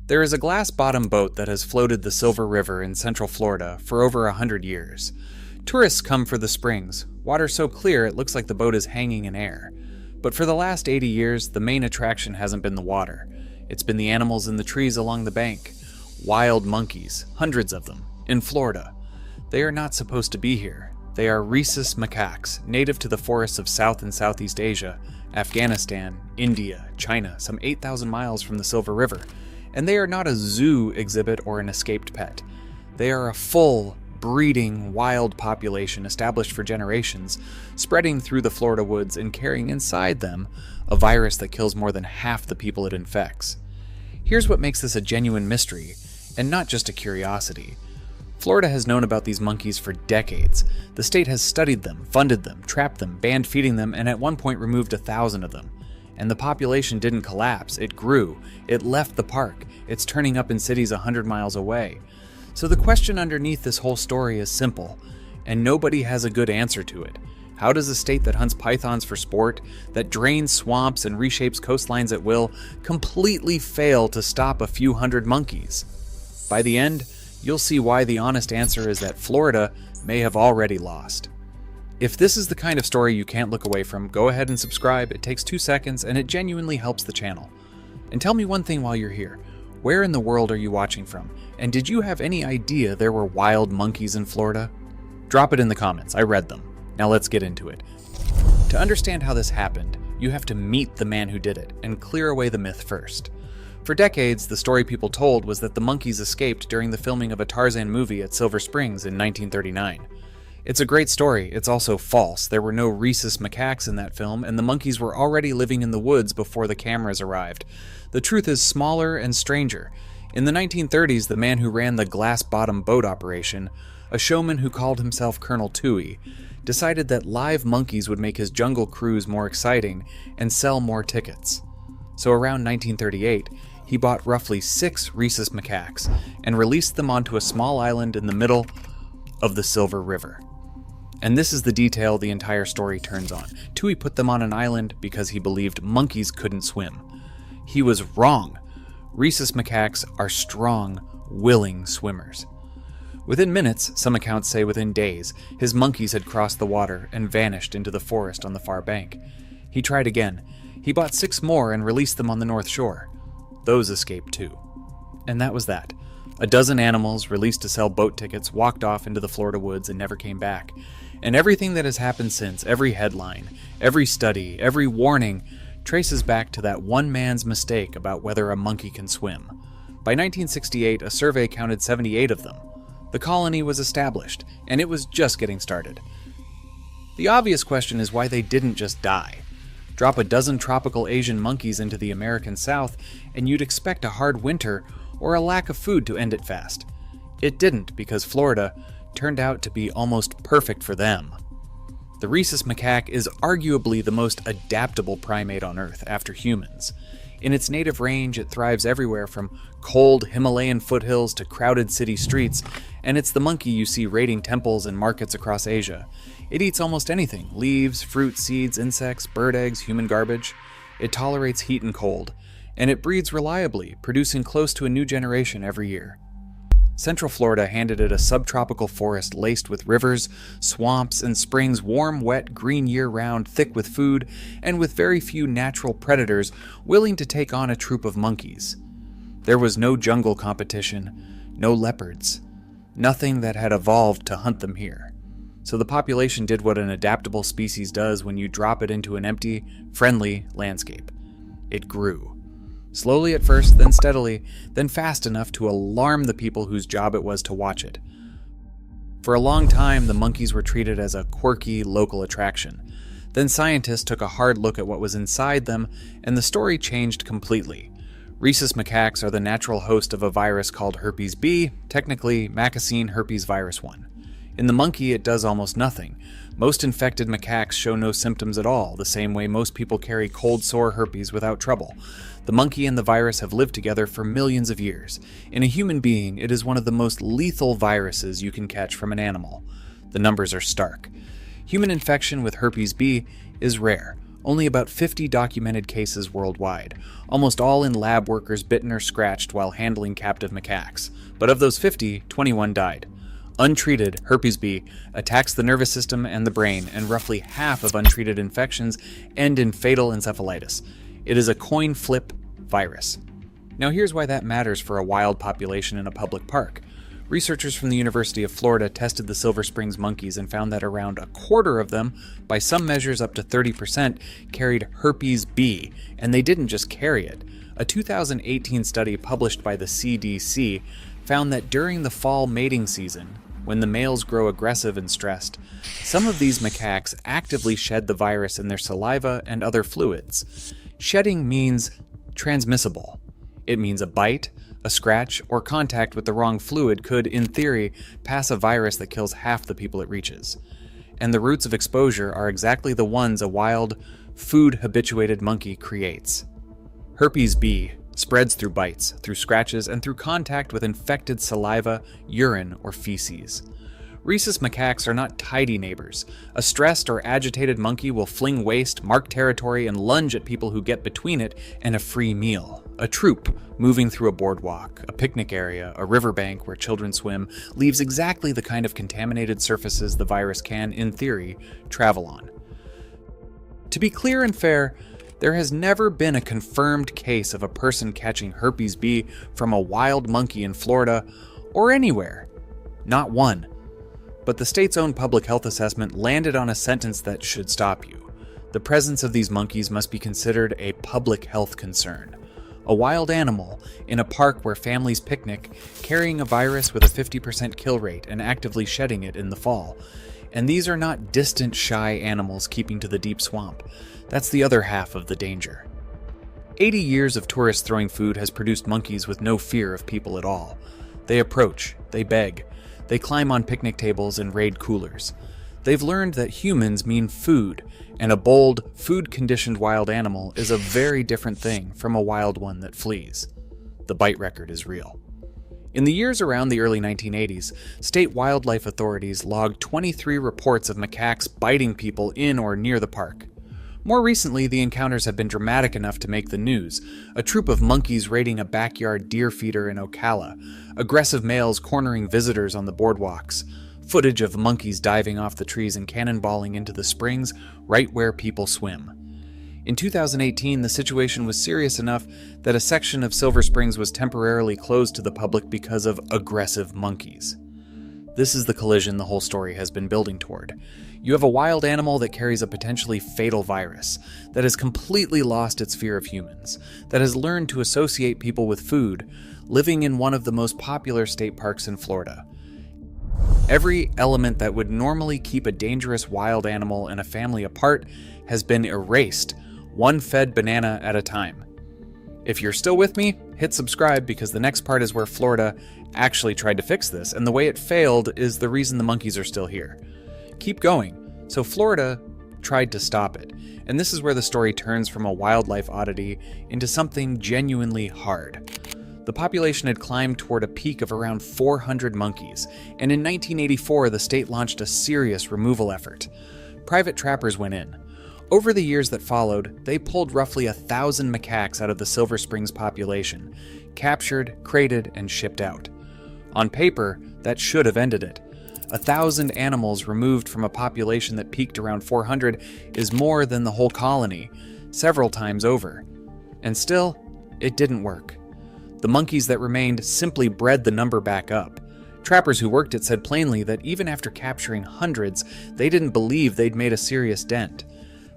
There is a glass-bottom boat that has floated the Silver River in central Florida for over 100 years. Tourists come for the springs, water so clear it looks like the boat is hanging in air. But for the last 80 years, the main attraction hasn't been the water. It's been the animals in the trees along the bank. Wild monkeys, hundreds of them, in Florida. They are not supposed to be here. They are Rhesus macaques, native to the forests of South and Southeast Asia, Afghanistan, India, China, some 8,000 miles from the Silver River. And they are not a zoo exhibit or an escaped pet. They are a full, breeding, wild population established for generations, spreading through the Florida woods and carrying inside them a virus that kills more than half the people it infects. Here's what makes this a genuine mystery, and not just a curiosity. Florida has known about these monkeys for decades. The state has studied them, funded them, trapped them, banned feeding them, and at one point removed 1,000 of them. And the population didn't collapse, it grew. It left the park. It's turning up in cities 100 miles away. So the question underneath this whole story is simple, and nobody has a good answer to it. How does a state that hunts pythons for sport, that drains swamps and reshapes coastlines at will, completely fail to stop a few hundred monkeys? By the end, you'll see why the honest answer is that Florida may have already lost. If this is the kind of story you can't look away from, go ahead and subscribe. It takes 2 seconds and it genuinely helps the channel. And tell me one thing while you're here. Where in the world are you watching from? And did you have any idea there were wild monkeys in Florida? Drop it in the comments, I read them. Now let's get into it. To understand how this happened, you have to meet the man who did it and clear away the myth first. For decades, the story people told was that the monkeys escaped during the filming of a Tarzan movie at Silver Springs in 1939. It's a great story, it's also false. There were no Rhesus macaques in that film, and the monkeys were already living in the woods before the cameras arrived. The truth is smaller and stranger. In the 1930s, the man who ran the glass-bottom boat operation, a showman who called himself Colonel Toohey, decided that live monkeys would make his jungle cruise more exciting and sell more tickets. So around 1938, he bought roughly 6 Rhesus macaques and released them onto a small island in the middle of the Silver River. And this is the detail the entire story turns on. Toohey put them on an island because he believed monkeys couldn't swim. He was wrong. Rhesus macaques are strong, willing swimmers. Within minutes, some accounts say within days, his monkeys had crossed the water and vanished into the forest on the far bank. He tried again. He bought 6 more and released them on the north shore. Those escaped too. And that was that. A dozen animals, released to sell boat tickets, walked off into the Florida woods and never came back. And everything that has happened since, every headline, every study, every warning, traces back to that one man's mistake about whether a monkey can swim. By 1968, a survey counted 78 of them. The colony was established, and it was just getting started. The obvious question is why they didn't just die. Drop a dozen tropical Asian monkeys into the American South, and you'd expect a hard winter or a lack of food to end it fast. It didn't, because Florida turned out to be almost perfect for them. The Rhesus macaque is arguably the most adaptable primate on Earth after humans. In its native range, it thrives everywhere from cold Himalayan foothills to crowded city streets, and it's the monkey you see raiding temples and markets across Asia. It eats almost anything: leaves, fruit, seeds, insects, bird eggs, human garbage. It tolerates heat and cold, and it breeds reliably, producing close to a new generation every year. Central Florida handed it a subtropical forest laced with rivers, swamps, and springs, warm, wet, green year-round, thick with food, and with very few natural predators willing to take on a troop of monkeys. There was no jungle competition, no leopards, nothing that had evolved to hunt them here. So the population did what an adaptable species does when you drop it into an empty, friendly landscape. It grew. Slowly at first, then steadily, then fast enough to alarm the people whose job it was to watch it. For a long time, the monkeys were treated as a quirky local attraction. Then scientists took a hard look at what was inside them, and the story changed completely. Rhesus macaques are the natural host of a virus called herpes B, technically macaque herpes virus 1. In the monkey, it does almost nothing. Most infected macaques show no symptoms at all, the same way most people carry cold sore herpes without trouble. The monkey and the virus have lived together for millions of years. In a human being, it is one of the most lethal viruses you can catch from an animal. The numbers are stark. Human infection with herpes B is rare. only about 50 documented cases worldwide, almost all in lab workers bitten or scratched while handling captive macaques. But of those 50, 21 died. Untreated, herpes B attacks the nervous system and the brain, and roughly half of untreated infections end in fatal encephalitis. It is a coin flip virus. Now here's why that matters for a wild population in a public park. Researchers from the University of Florida tested the Silver Springs monkeys and found that around a quarter of them, by some measures up to 30%, carried herpes B, and they didn't just carry it. A 2018 study published by the CDC found that during the fall mating season, when the males grow aggressive and stressed, some of these macaques actively shed the virus in their saliva and other fluids. Shedding means transmissible. It means a bite, a scratch, or contact with the wrong fluid could, in theory, pass a virus that kills half the people it reaches. And the routes of exposure are exactly the ones a wild, food-habituated monkey creates. Herpes B spreads through bites, through scratches, and through contact with infected saliva, urine, or feces. Rhesus macaques are not tidy neighbors. A stressed or agitated monkey will fling waste, mark territory, and lunge at people who get between it and a free meal. A troop moving through a boardwalk, a picnic area, a riverbank where children swim, leaves exactly the kind of contaminated surfaces the virus can, in theory, travel on. To be clear and fair, there has never been a confirmed case of a person catching herpes B from a wild monkey in Florida or anywhere. Not one. But the state's own public health assessment landed on a sentence that should stop you. The presence of these monkeys must be considered a public health concern. A wild animal in a park where families picnic, carrying a virus with a 50% kill rate and actively shedding it in the fall. And these are not distant, shy animals keeping to the deep swamp. That's the other half of the danger. 80 years of tourists throwing food has produced monkeys with no fear of people at all. They approach, they beg, they climb on picnic tables and raid coolers. They've learned that humans mean food, and a bold, food-conditioned wild animal is a very different thing from a wild one that flees. The bite record is real. In the years around the early 1980s, state wildlife authorities logged 23 reports of macaques biting people in or near the park. More recently, the encounters have been dramatic enough to make the news. A troop of monkeys raiding a backyard deer feeder in Ocala, aggressive males cornering visitors on the boardwalks, footage of monkeys diving off the trees and cannonballing into the springs right where people swim. In 2018, the situation was serious enough that a section of Silver Springs was temporarily closed to the public because of aggressive monkeys. This is the collision the whole story has been building toward. You have a wild animal that carries a potentially fatal virus, that has completely lost its fear of humans, that has learned to associate people with food, living in one of the most popular state parks in Florida. Every element that would normally keep a dangerous wild animal and a family apart has been erased, one fed banana at a time. If you're still with me, hit subscribe because the next part is where Florida actually tried to fix this, and the way it failed is the reason the monkeys are still here. Keep going. So Florida tried to stop it, and this is where the story turns from a wildlife oddity into something genuinely hard. The population had climbed toward a peak of around 400 monkeys, and in 1984 the state launched a serious removal effort. Private trappers went in. Over the years that followed, they pulled roughly 1,000 macaques out of the Silver Springs population, captured, crated, and shipped out. On paper, that should have ended it. 1,000 animals removed from a population that peaked around 400 is more than the whole colony, several times over. And still, it didn't work. The monkeys that remained simply bred the number back up. Trappers who worked it said plainly that even after capturing hundreds, they didn't believe they'd made a serious dent.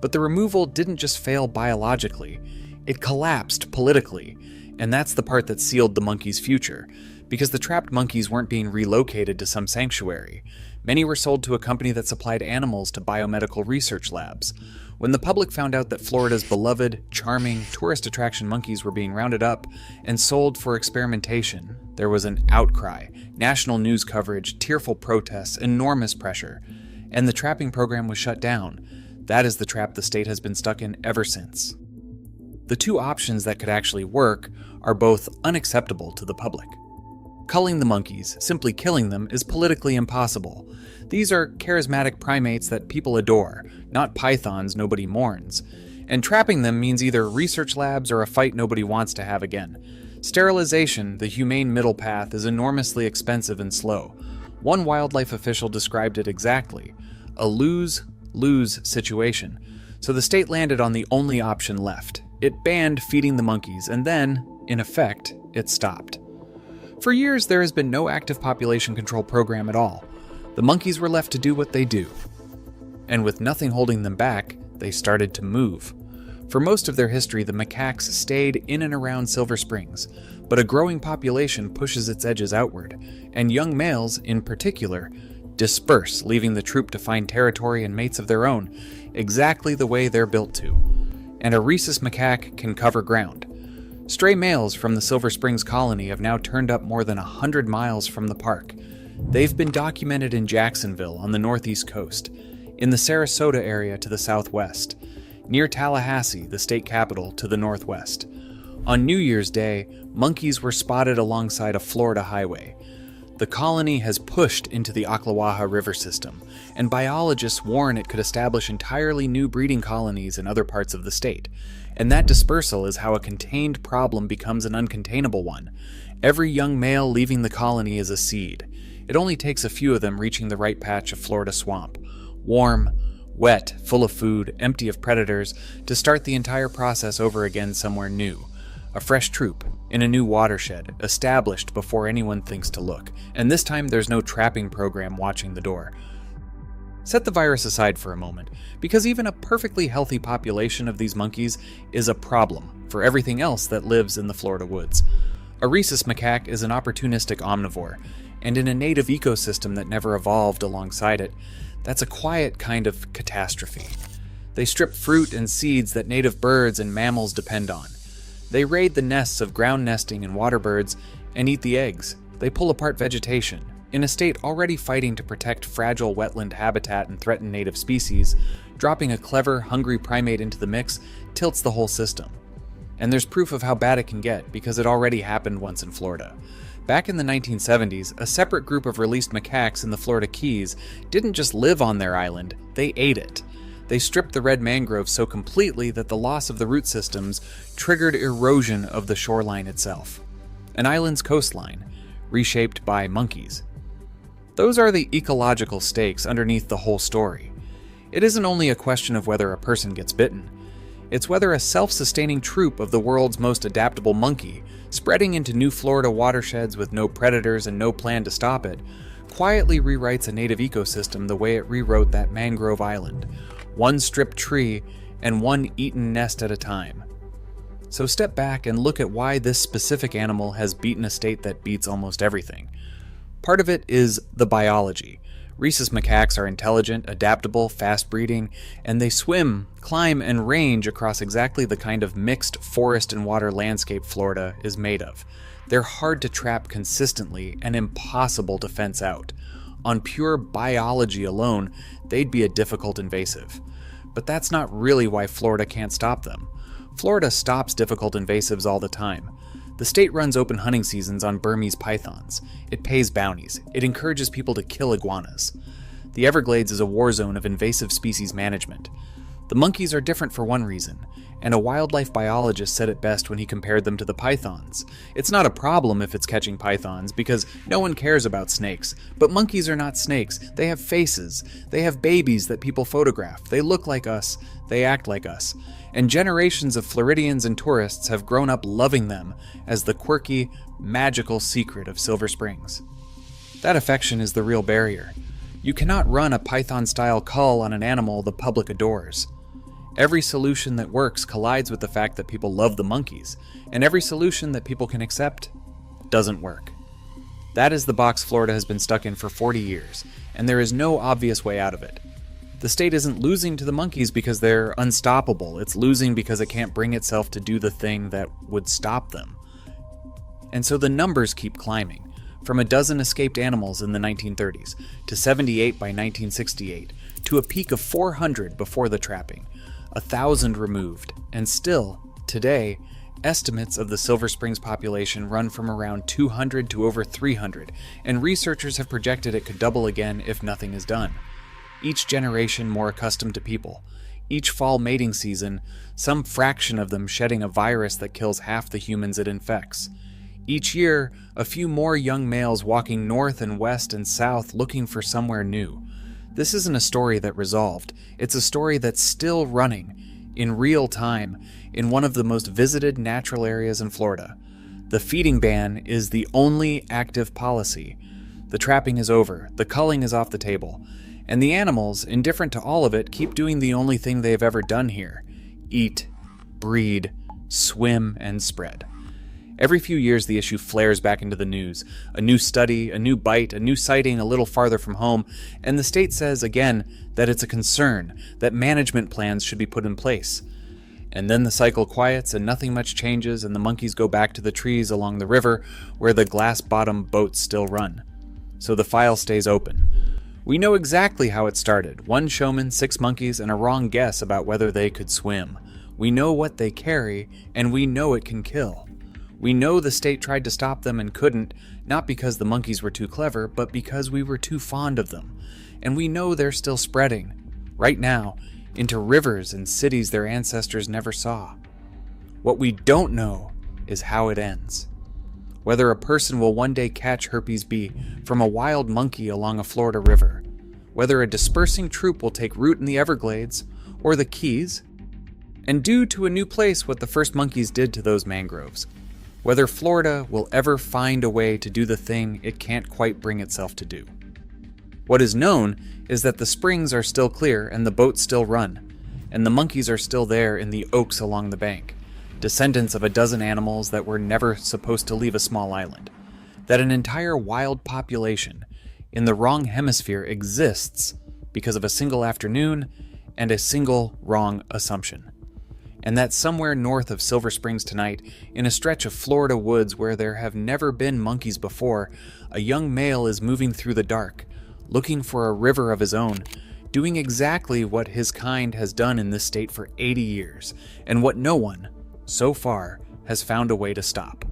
But the removal didn't just fail biologically, it collapsed politically, and that's the part that sealed the monkeys' future, because the trapped monkeys weren't being relocated to some sanctuary. Many were sold to a company that supplied animals to biomedical research labs. When the public found out that Florida's beloved, charming, tourist attraction monkeys were being rounded up and sold for experimentation, there was an outcry, national news coverage, tearful protests, enormous pressure, and the trapping program was shut down. That is the trap the state has been stuck in ever since. The two options that could actually work are both unacceptable to the public. Culling the monkeys, simply killing them, is politically impossible. These are charismatic primates that people adore, not pythons nobody mourns. And trapping them means either research labs or a fight nobody wants to have again. Sterilization, the humane middle path, is enormously expensive and slow. One wildlife official described it exactly: a lose-lose situation. So the state landed on the only option left. It banned feeding the monkeys, and then, in effect, it stopped. For years, there has been no active population control program at all. The monkeys were left to do what they do. And with nothing holding them back, they started to move. For most of their history, the macaques stayed in and around Silver Springs, but a growing population pushes its edges outward, and young males, in particular, disperse, leaving the troop to find territory and mates of their own, exactly the way they're built to. And a Rhesus macaque can cover ground. Stray males from the Silver Springs colony have now turned up more than 100 miles from the park. They've been documented in Jacksonville on the northeast coast, in the Sarasota area to the southwest, near Tallahassee, the state capital, to the northwest. On New Year's Day, monkeys were spotted alongside a Florida highway. The colony has pushed into the Ocklawaha River system, and biologists warn it could establish entirely new breeding colonies in other parts of the state. And that dispersal is how a contained problem becomes an uncontainable one. Every young male leaving the colony is a seed. It only takes a few of them reaching the right patch of Florida swamp. Warm, wet, full of food, empty of predators, to start the entire process over again somewhere new. A fresh troop, in a new watershed, established before anyone thinks to look. And this time there's no trapping program watching the door. Set the virus aside for a moment, because even a perfectly healthy population of these monkeys is a problem for everything else that lives in the Florida woods. A Rhesus macaque is an opportunistic omnivore, and in a native ecosystem that never evolved alongside it, that's a quiet kind of catastrophe. They strip fruit and seeds that native birds and mammals depend on. They raid the nests of ground nesting and water birds and eat the eggs. They pull apart vegetation. In a state already fighting to protect fragile wetland habitat and threaten native species, dropping a clever, hungry primate into the mix tilts the whole system. And there's proof of how bad it can get, because it already happened once in Florida. Back in the 1970s, a separate group of released macaques in the Florida Keys didn't just live on their island, they ate it. They stripped the red mangroves so completely that the loss of the root systems triggered erosion of the shoreline itself. An island's coastline, reshaped by monkeys. Those are the ecological stakes underneath the whole story. It isn't only a question of whether a person gets bitten. It's whether a self-sustaining troop of the world's most adaptable monkey, spreading into new Florida watersheds with no predators and no plan to stop it, quietly rewrites a native ecosystem the way it rewrote that mangrove island, one stripped tree and one eaten nest at a time. So step back and look at why this specific animal has beaten a state that beats almost everything. Part of it is the biology. Rhesus macaques are intelligent, adaptable, fast-breeding, and they swim, climb, and range across exactly the kind of mixed forest and water landscape Florida is made of. They're hard to trap consistently and impossible to fence out. On pure biology alone, they'd be a difficult invasive. But that's not really why Florida can't stop them. Florida stops difficult invasives all the time. The state runs open hunting seasons on Burmese pythons. It pays bounties. It encourages people to kill iguanas. The Everglades is a war zone of invasive species management. The monkeys are different for one reason, and a wildlife biologist said it best when he compared them to the pythons. It's not a problem if it's catching pythons, because no one cares about snakes. But monkeys are not snakes. They have faces. They have babies that people photograph. They look like us. They act like us. And generations of Floridians and tourists have grown up loving them as the quirky, magical secret of Silver Springs. That affection is the real barrier. You cannot run a python-style cull on an animal the public adores. Every solution that works collides with the fact that people love the monkeys, and every solution that people can accept doesn't work. That is the box Florida has been stuck in for 40 years, and there is no obvious way out of it. The state isn't losing to the monkeys because they're unstoppable. It's losing because it can't bring itself to do the thing that would stop them. And so the numbers keep climbing, from a dozen escaped animals in the 1930s, to 78 by 1968, to a peak of 400 before the trapping, 1,000 removed, and still, today, estimates of the Silver Springs population run from around 200 to over 300, and researchers have projected it could double again if nothing is done. Each generation more accustomed to people, Each fall mating season, some fraction of them shedding a virus that kills half the humans it infects. Each year, a few more young males walking north and west and south looking for somewhere new. This isn't a story that resolved. It's a story that's still running, in real time, in one of the most visited natural areas in Florida. The feeding ban is the only active policy. The trapping is over, the culling is off the table, and the animals, indifferent to all of it, keep doing the only thing they've ever done here: eat, breed, swim, and spread. Every few years the issue flares back into the news. A new study, a new bite, a new sighting a little farther from home, and the state says again that it's a concern, that management plans should be put in place. And then the cycle quiets and nothing much changes, and the monkeys go back to the trees along the river where the glass-bottomed boats still run. So the file stays open. We know exactly how it started: one showman, 6 monkeys, and a wrong guess about whether they could swim. We know what they carry, and we know it can kill. We know the state tried to stop them and couldn't, not because the monkeys were too clever, but because we were too fond of them. And we know they're still spreading, right now, into rivers and cities their ancestors never saw. What we don't know is how it ends. Whether a person will one day catch herpes B from a wild monkey along a Florida river. Whether a dispersing troop will take root in the Everglades or the Keys and do to a new place what the first monkeys did to those mangroves. Whether Florida will ever find a way to do the thing it can't quite bring itself to do. What is known is that the springs are still clear and the boats still run, and the monkeys are still there in the oaks along the bank, descendants of a dozen animals that were never supposed to leave a small island. That an entire wild population in the wrong hemisphere exists because of a single afternoon and a single wrong assumption. And that somewhere north of Silver Springs tonight, in a stretch of Florida woods where there have never been monkeys before, a young male is moving through the dark, looking for a river of his own, doing exactly what his kind has done in this state for 80 years, and what no one, so far, has found a way to stop.